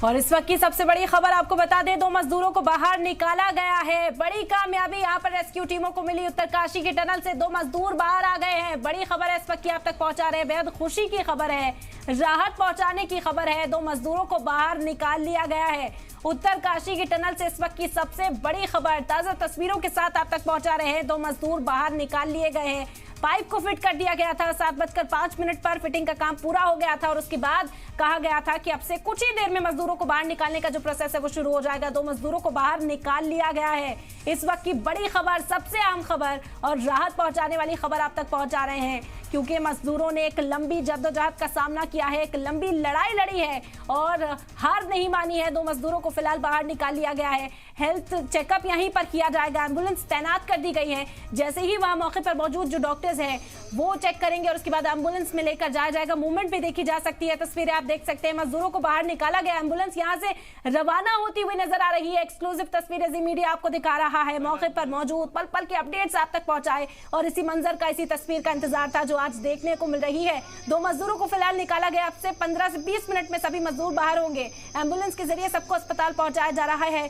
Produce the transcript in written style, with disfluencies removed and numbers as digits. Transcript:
और इस वक्त की सबसे बड़ी खबर आपको बता दें, 2 मजदूरों को बाहर निकाला गया है। बड़ी कामयाबी यहाँ पर रेस्क्यू टीमों को मिली। उत्तरकाशी के टनल से 2 मजदूर बाहर आ गए हैं। बड़ी खबर है इस वक्त की आप तक पहुंचा रहे हैं। बेहद खुशी की खबर है, राहत पहुंचाने की खबर है। 2 मजदूरों को बाहर निकाल लिया गया है। उत्तरकाशी के टनल से इस वक्त की सबसे बड़ी खबर ताजा तस्वीरों के साथ आप तक पहुंचा रहे हैं। 2 मजदूर बाहर निकाल लिए गए हैं। पाइप को फिट कर दिया गया था। 7:05 पर फिटिंग का काम पूरा हो गया था और उसके बाद कहा गया था कि अब से कुछ ही देर में मजदूरों को बाहर निकालने का जो प्रोसेस है वो शुरू हो जाएगा। 2 मजदूरों को बाहर निकाल लिया गया है। इस वक्त की बड़ी खबर, सबसे अहम खबर और राहत पहुंचाने वाली खबर आप तक पहुंचा रहे हैं, क्योंकि मजदूरों ने एक लंबी जद्दोजहद का सामना किया है, एक लंबी लड़ाई लड़ी है और हार नहीं मानी है। 2 मजदूरों को फिलहाल बाहर निकाल लिया गया है। हेल्थ चेकअप यहीं पर किया जाएगा। एम्बुलेंस तैनात कर दी गई है। जैसे ही वहां मौके पर मौजूद जो डॉक्टर्स हैं वो चेक करेंगे और उसके बाद एम्बुलेंस में लेकर जाया जाएगा। मूवमेंट भी देखी जा सकती है, तस्वीरें आप देख सकते हैं। मजदूरों को बाहर निकाला गया। एम्बुलेंस यहां से रवाना होती हुई नजर आ रही है। एक्सक्लूसिव तस्वीरें जी मीडिया आपको दिखा रहा है। मौके पर मौजूद पल पल के अपडेट्स आप तक पहुंचाए और इसी मंजर का, इसी तस्वीर का इंतजार था जो आज देखने को मिल रही है। 2 मजदूरों को फिलहाल निकाला गया। अब से 15 से 20 मिनट में सभी मजदूर बाहर होंगे। एम्बुलेंस के जरिए सबको अस्पताल पहुंचाया जा रहा है।